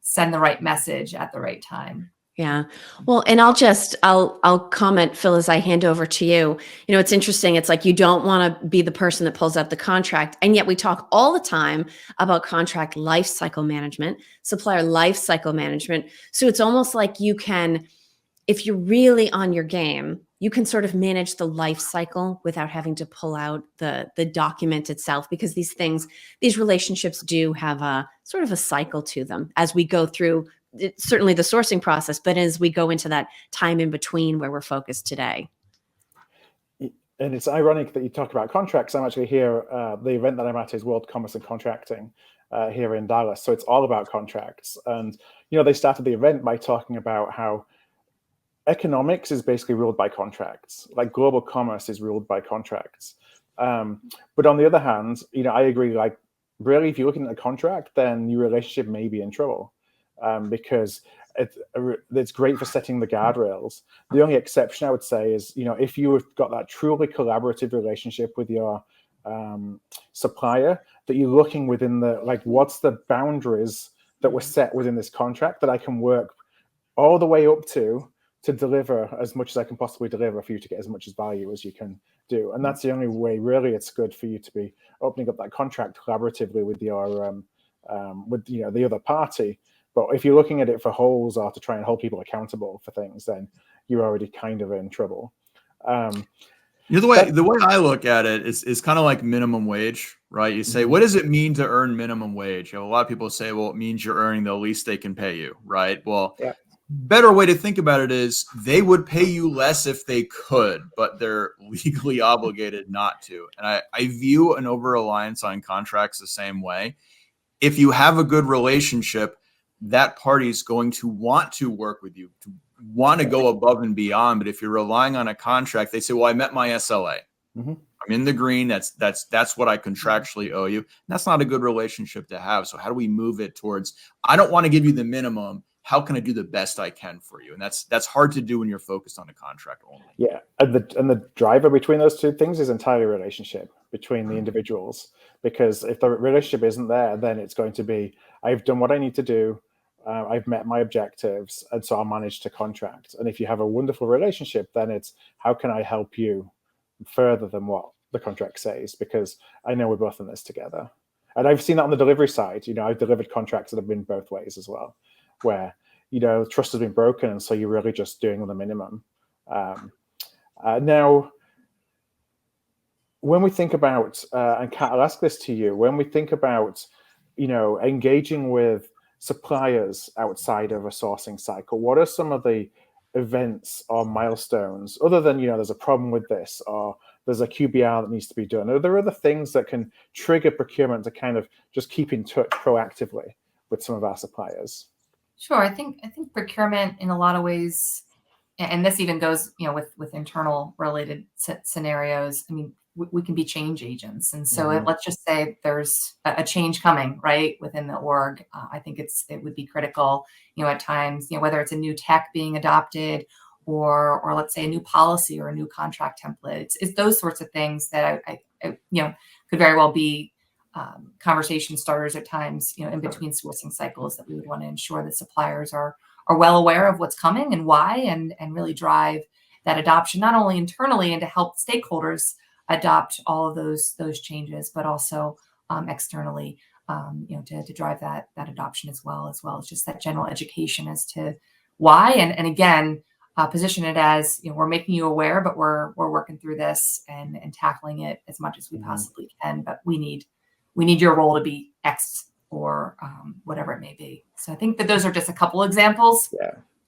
send the right message at the right time. Yeah. Well, and I'll comment, Phil, as I hand over to you. It's interesting. It's like you don't want to be the person that pulls out the contract. And yet we talk all the time about contract life cycle management, supplier life cycle management. So it's almost like you can, if you're really on your game, you can sort of manage the life cycle without having to pull out the document itself, because these relationships do have a sort of a cycle to them as we go through certainly the sourcing process, but as we go into that time in between where we're focused today. And it's ironic that you talk about contracts. I'm actually here, the event that I'm at is World Commerce and Contracting here in Dallas. So it's all about contracts. And, they started the event by talking about how economics is basically ruled by contracts, like global commerce is ruled by contracts. But on the other hand, I agree, like really, if you're looking at a contract, then your relationship may be in trouble. Because it's great for setting the guardrails. The only exception I would say is, if you've got that truly collaborative relationship with your supplier, that you're looking within what's the boundaries that were set within this contract that I can work all the way up to deliver as much as I can possibly deliver for you to get as much as value as you can do. And that's the only way really it's good for you to be opening up that contract collaboratively with your the other party. But if you're looking at it for holes or to try and hold people accountable for things, then you're already kind of in trouble. You know, the way I look at it is kind of like minimum wage, right? You say, what does it mean to earn minimum wage? You know, a lot of people say, well, it means you're earning the least they can pay you, right? Well, Yeah. Better way to think about it is they would pay you less if they could, but they're legally obligated not to. And I view an over-reliance on contracts the same way. If you have a good relationship, that party is going to want to work with you, to want to go above and beyond. But if you're relying on a contract, they say, well, I met my SLA. I'm in the green. That's what I contractually owe you. And that's not a good relationship to have. So how do we move it towards, I don't want to give you the minimum. How can I do the best I can for you? And that's hard to do when you're focused on a contract only. Yeah, and the driver between those two things is entirely relationship between the individuals. Because if the relationship isn't there, then it's going to be, I've done what I need to do, I've met my objectives, and so I'll manage to contract. And if you have a wonderful relationship, then it's, how can I help you further than what the contract says? Because I know we're both in this together. And I've seen that on the delivery side. You know, I've delivered contracts that have been both ways as well, where, you know, trust has been broken, and so you're really just doing the minimum. Now, when we think about, and Kat, I'll ask this to you, when we think about, you know, engaging with suppliers outside of a sourcing cycle, what are some of the events or milestones, other than, you know, there's a problem with this, or there's a QBR that needs to be done? Are there other things that can trigger procurement to kind of just keep in touch proactively with some of our suppliers? Sure. I think procurement in a lot of ways, and this even goes, you know, with internal related scenarios. I mean, we can be change agents. And so let's just say there's a change coming, right, within the org. I think it would be critical, you know, at times, you know, whether it's a new tech being adopted, or let's say a new policy or a new contract template. It's those sorts of things that I you know, could very well be conversation starters at times, you know, in between sourcing cycles, that we would want to ensure that suppliers are well aware of what's coming and why, and really drive that adoption, not only internally and to help stakeholders adopt all of those changes, but also externally, you know, to drive that adoption as well as just that general education as to why, and again, position it as, you know, we're making you aware, but we're working through this and tackling it as much as we possibly can, but we need your role to be X or whatever it may be. So I think that those are just a couple examples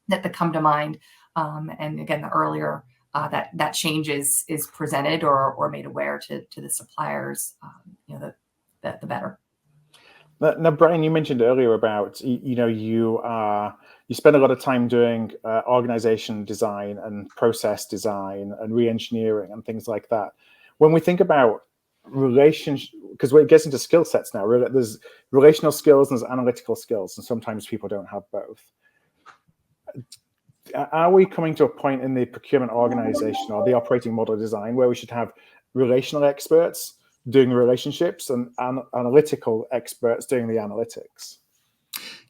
that come to mind. And again, the earlier that change is presented or made aware to the suppliers, you know, the better. Now, Brian, you mentioned earlier about, you know, you spend a lot of time doing organization design and process design and re-engineering and things like that. When we think about relationship, because it gets into skill sets now, there's relational skills and there's analytical skills, and sometimes people don't have both. Are we coming to a point in the procurement organization or the operating model design where we should have relational experts doing relationships and analytical experts doing the analytics?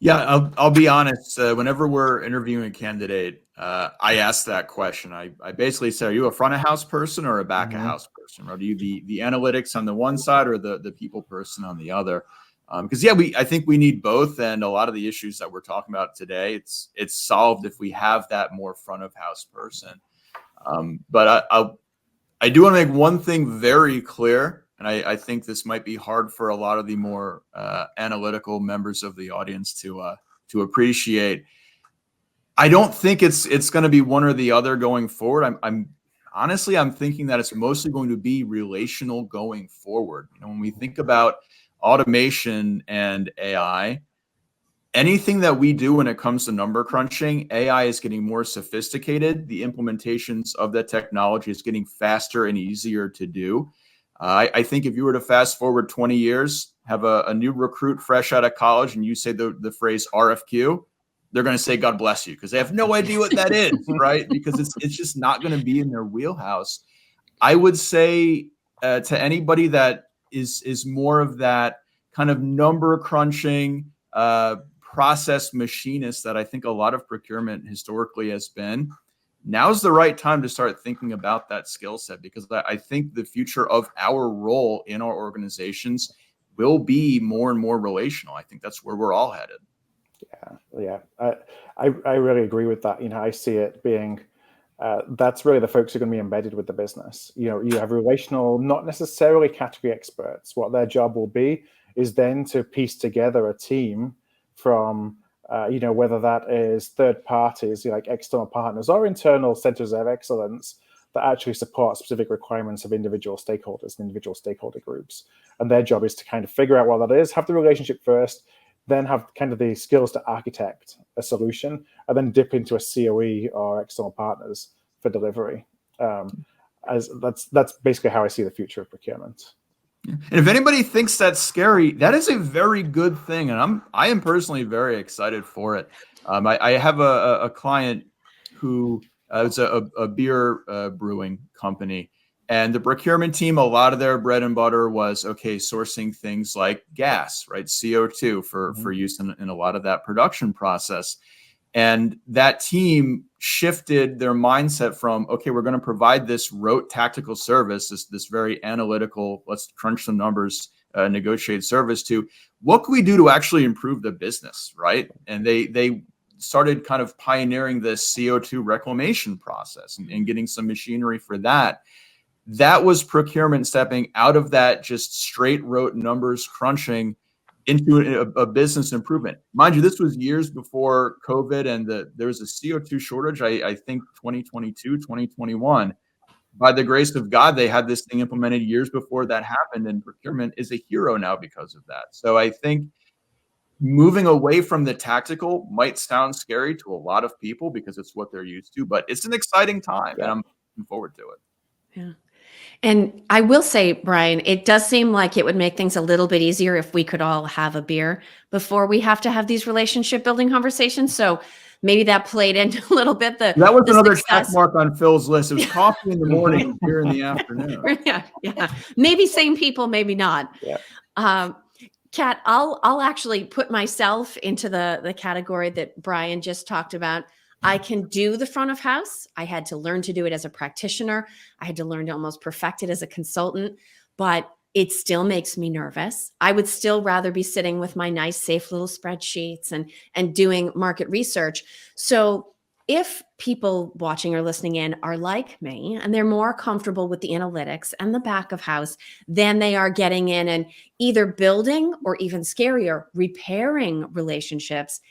Yeah, I'll be honest. Whenever we're interviewing a candidate, I ask that question. I basically say, are you a front of house person or a back of house person? Or do you the analytics on the one side or the people person on the other? Because I think we need both, and a lot of the issues that we're talking about today, it's solved if we have that more front of house person. But I do want to make one thing very clear, and I think this might be hard for a lot of the more analytical members of the audience to appreciate. I don't think it's going to be one or the other going forward. I'm honestly thinking that it's mostly going to be relational going forward. You know, when we think about automation and AI, anything that we do when it comes to number crunching, AI is getting more sophisticated. The implementations of that technology is getting faster and easier to do. I think if you were to fast forward 20 years, have a new recruit fresh out of college, and you say the phrase RFQ, they're going to say, God bless you, because they have no idea what that is, right? Because it's just not going to be in their wheelhouse. I would say to anybody that is more of that kind of number crunching process machinist that I think a lot of procurement historically has been, now's the right time to start thinking about that skill set, because I think the future of our role in our organizations will be more and more relational. I think that's where we're all headed. Yeah. I really agree with that. You know, I see it being that's really the folks who are going to be embedded with the business. You have relational, not necessarily category experts. What their job will be is then to piece together a team from, whether that is third parties, like external partners, or internal centers of excellence that actually support specific requirements of individual stakeholders and individual stakeholder groups. And their job is to kind of figure out what that is, have the relationship first, then have kind of the skills to architect a solution, and then dip into a COE or external partners for delivery. As that's basically how I see the future of procurement. And if anybody thinks that's scary, that is a very good thing, and I am personally very excited for it. I have a client who it's a beer brewing company, and the procurement team, a lot of their bread and butter was sourcing things like gas, right, CO2 for use in a lot of that production process. And that team shifted their mindset from, we're going to provide this rote tactical service, this very analytical, let's crunch some numbers, negotiate service, to what can we do to actually improve the business, right? And they started kind of pioneering this CO2 reclamation process and getting some machinery for that. That was procurement stepping out of that just straight rote numbers crunching into a business improvement. Mind you, this was years before COVID, and there was a CO2 shortage, I think 2022, 2021. By the grace of God, they had this thing implemented years before that happened, and procurement is a hero now because of that. So I think moving away from the tactical might sound scary to a lot of people because it's what they're used to, but it's an exciting time, and I'm looking forward to it. Yeah. And I will say, Brian, it does seem like it would make things a little bit easier if we could all have a beer before we have to have these relationship building conversations. So maybe that played into a little bit. That was another check mark on Phil's list. It was coffee in the morning, beer in the afternoon. Yeah. Maybe same people, maybe not. Yeah. Kat, I'll actually put myself into the category that Brian just talked about. I can do the front of house. I had to learn to do it as a practitioner. I had to learn to almost perfect it as a consultant, but it still makes me nervous. I would still rather be sitting with my nice, safe little spreadsheets and doing market research. So if people watching or listening in are like me and they're more comfortable with the analytics and the back of house, then they are getting in and either building or even scarier, repairing relationships.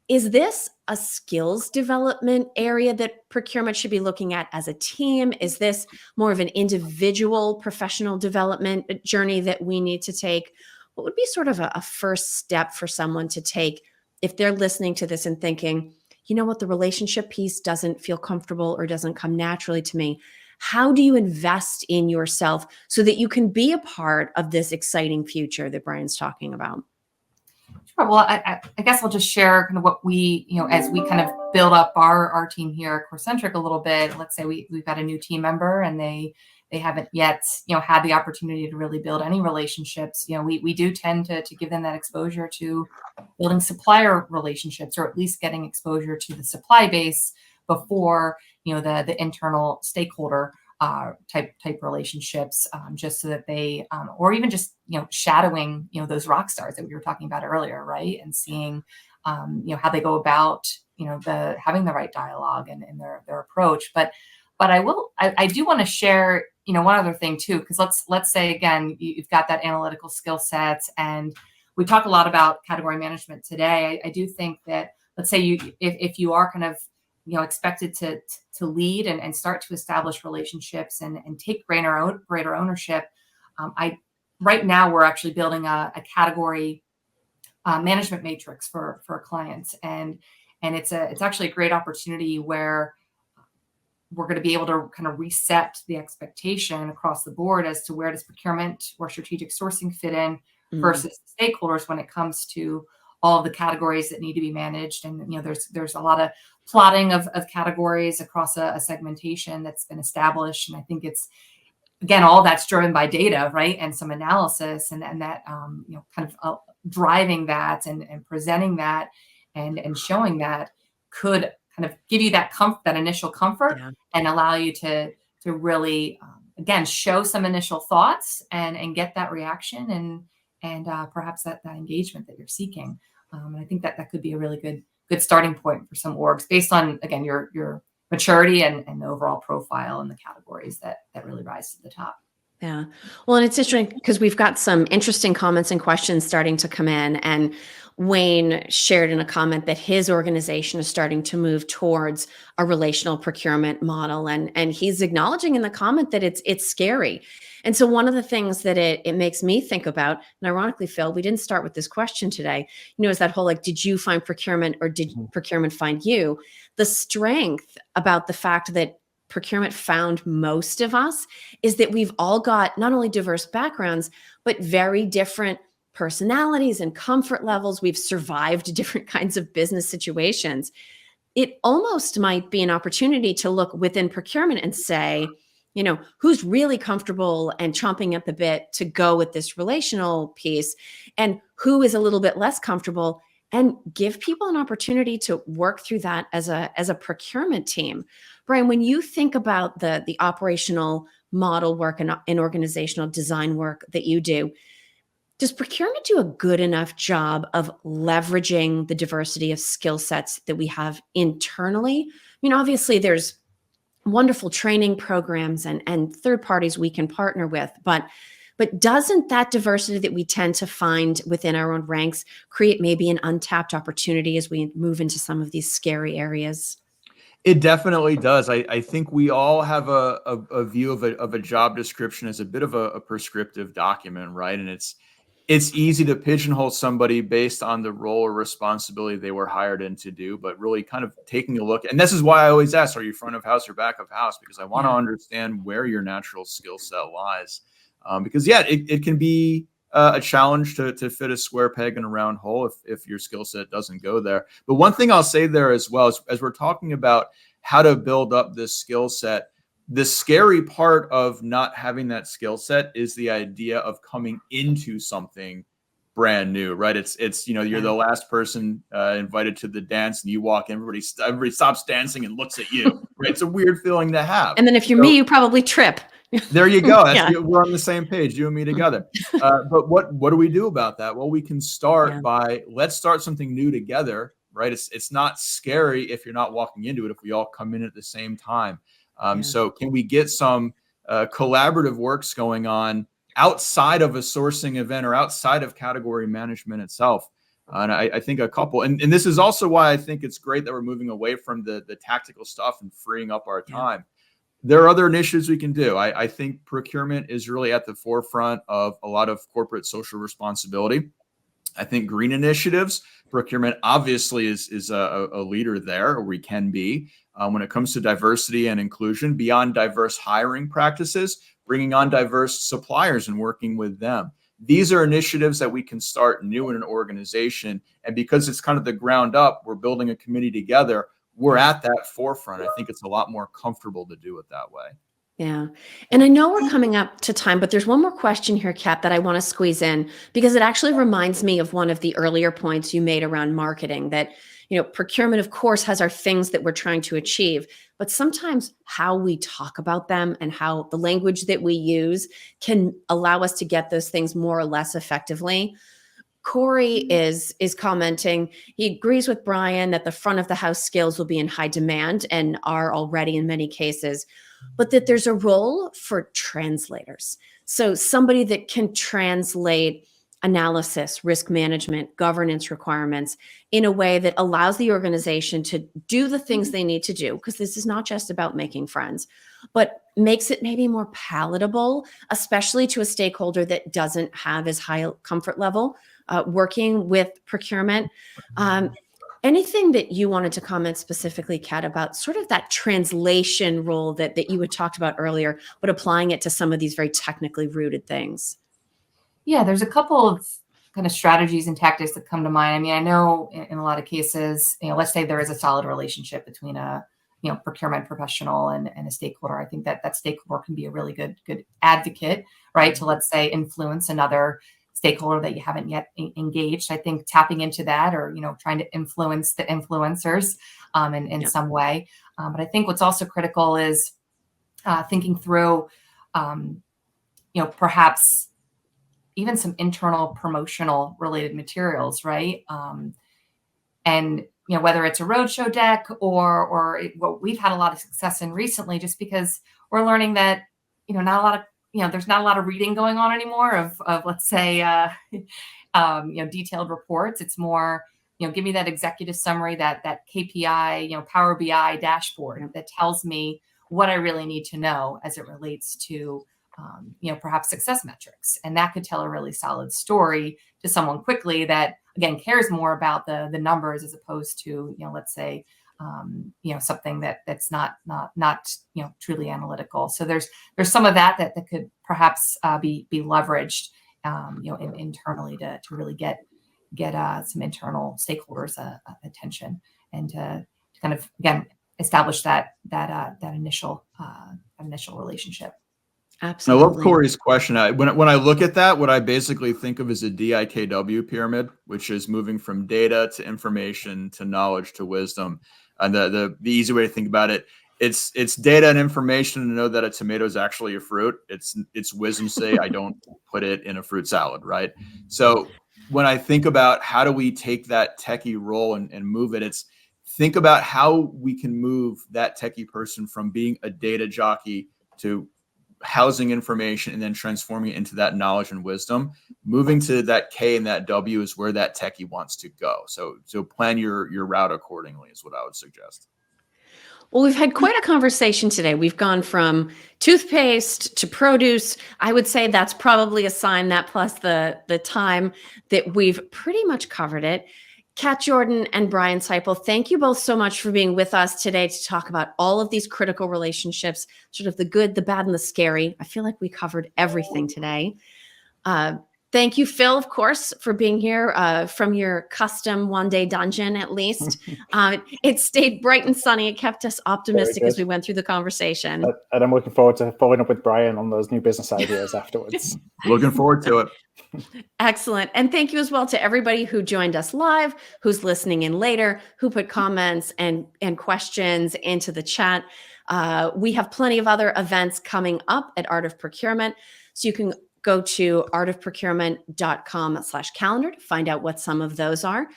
Is this a skills development area that procurement should be looking at as a team? Is this more of an individual professional development journey that we need to take? What would be sort of a first step for someone to take if they're listening to this and thinking, you know what, the relationship piece doesn't feel comfortable or doesn't come naturally to me? How do you invest in yourself so that you can be a part of this exciting future that Brian's talking about? Sure. Well, I guess I'll just share kind of what we, as we kind of build up our team here at Corcentric a little bit. Let's say we've got a new team member and they haven't yet, had the opportunity to really build any relationships. We do tend to give them that exposure to building supplier relationships, or at least getting exposure to the supply base before, the internal stakeholder type relationships, just so that they, or even just, shadowing, those rock stars that we were talking about earlier, right? And seeing, how they go about, having the right dialogue and their approach. But I do want to share, one other thing too, because let's say, again, you've got that analytical skill set, and we talk a lot about category management today. I do think that, let's say if you are kind of, expected to lead and start to establish relationships and take greater ownership. Right now we're actually building a category management matrix for clients, and it's actually a great opportunity where we're going to be able to kind of reset the expectation across the board as to where does procurement or strategic sourcing fit in versus stakeholders when it comes to all of the categories that need to be managed. And, there's a lot of plotting of categories across a segmentation that's been established. And I think it's, again, all that's driven by data, right? And some analysis and that, kind of driving that and presenting that and showing that could kind of give you that initial comfort and allow you to really, again, show some initial thoughts and get that reaction and perhaps that engagement that you're seeking. And I think that could be a really good starting point for some orgs based on, again, your maturity and the overall profile and the categories that really rise to the top. Yeah. Well, and it's interesting because we've got some interesting comments and questions starting to come in. And Wayne shared in a comment that his organization is starting to move towards a relational procurement model. And he's acknowledging in the comment that it's scary. And so one of the things that it makes me think about, and ironically, Phil, we didn't start with this question today, is that whole, like, did you find procurement or did procurement find you? The strength about the fact that procurement found most of us is that we've all got not only diverse backgrounds, but very different personalities and comfort levels. We've survived different kinds of business situations. It almost might be an opportunity to look within procurement and say, who's really comfortable and chomping at the bit to go with this relational piece, and who is a little bit less comfortable, and give people an opportunity to work through that as a procurement team. Brian, when you think about the operational model work and organizational design work that you do, does procurement do a good enough job of leveraging the diversity of skill sets that we have internally? Obviously there's wonderful training programs and third parties we can partner with, but doesn't that diversity that we tend to find within our own ranks create maybe an untapped opportunity as we move into some of these scary areas? It definitely does. I think we all have a view of a job description as a bit of a prescriptive document, right? And it's easy to pigeonhole somebody based on the role or responsibility they were hired in to do, but really kind of taking a look. And this is why I always ask, are you front of house or back of house? Because I want to understand where your natural skill set lies. Because it can be a challenge to fit a square peg in a round hole if your skill set doesn't go there. But one thing I'll say there as well is, as we're talking about how to build up this skill set, the scary part of not having that skill set is the idea of coming into something brand new, right? It's you're the last person invited to the dance, and you walk in, everybody stops dancing and looks at you, right? It's a weird feeling to have. And then if you're me, you probably trip. There you go. We're on the same page, you and me together. But what do we do about that? Well, we can start by, let's start something new together, right? It's not scary if you're not walking into it, if we all come in at the same time. So can we get some collaborative works going on outside of a sourcing event or outside of category management itself? And I think a couple, and this is also why I think it's great that we're moving away from the tactical stuff and freeing up our time. There are other initiatives we can do. I think procurement is really at the forefront of a lot of corporate social responsibility. I think green initiatives, procurement obviously is a leader there, or we can be. When it comes to diversity and inclusion, beyond diverse hiring practices, bringing on diverse suppliers and working with them. These are initiatives that we can start new in an organization. And because it's kind of the ground up, we're building a committee together, we're at that forefront. I think it's a lot more comfortable to do it that way. Yeah. And I know we're coming up to time, but there's one more question here, Kat, that I want to squeeze in, because it actually reminds me of one of the earlier points you made around marketing, that, procurement, of course, has our things that we're trying to achieve, but sometimes how we talk about them and how the language that we use can allow us to get those things more or less effectively. Corey is commenting, he agrees with Brian that the front of the house skills will be in high demand and are already in many cases, but that there's a role for translators. So somebody that can translate analysis, risk management, governance requirements in a way that allows the organization to do the things they need to do, because this is not just about making friends, but makes it maybe more palatable, especially to a stakeholder that doesn't have as high a comfort level working with procurement. Anything that you wanted to comment specifically, Kat, about sort of that translation role that you had talked about earlier, but applying it to some of these very technically rooted things? Yeah, there's a couple of kind of strategies and tactics that come to mind. I mean, I know in a lot of cases, let's say there is a solid relationship between a procurement professional and a stakeholder. I think that stakeholder can be a really good advocate, right? To, let's say, influence another stakeholder that you haven't yet engaged. I think tapping into that, or trying to influence the influencers in some way. But I think what's also critical is thinking through, perhaps even some internal promotional related materials, right? And whether it's a roadshow deck or what we've had a lot of success in recently, just because we're learning that, not a lot of, there's not a lot of reading going on anymore of let's say, detailed reports. It's more, give me that executive summary, that KPI, Power BI dashboard that tells me what I really need to know as it relates to, perhaps success metrics. And that could tell a really solid story to someone quickly that, again, cares more about the numbers as opposed to, let's say, something that's not truly analytical. So there's some of that could perhaps be leveraged, internally to really get some internal stakeholders attention, and to kind of, again, establish that initial relationship. Absolutely. I love Corey's question. When I look at that, what I basically think of is a DIKW pyramid, which is moving from data to information to knowledge to wisdom. And the easy way to think about it, it's data and information to know that a tomato is actually a fruit. It's wisdom to say I don't put it in a fruit salad, right? So when I think about how do we take that techie role and move it, it's think about how we can move that techie person from being a data jockey to housing information and then transforming it into that knowledge and wisdom. Moving to that K and that W is where that techie wants to go. So plan your route accordingly is what I would suggest. Well, we've had quite a conversation today. We've gone from toothpaste to produce. I would say that's probably a sign, that plus the time, that we've pretty much covered it. Kat Jordan and Brian Seipel, thank you both so much for being with us today to talk about all of these critical relationships, sort of the good, the bad, and the scary. I feel like we covered everything today. Thank you, Phil, of course, for being here from your custom one-day dungeon, at least. It stayed bright and sunny. It kept us optimistic as we went through the conversation. And I'm looking forward to following up with Brian on those new business ideas afterwards. Looking forward to it. Excellent. And thank you as well to everybody who joined us live, who's listening in later, who put comments and questions into the chat. We have plenty of other events coming up at Art of Procurement. So you can go to artofprocurement.com/calendar to find out what some of those are.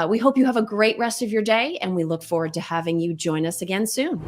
We hope you have a great rest of your day, and we look forward to having you join us again soon.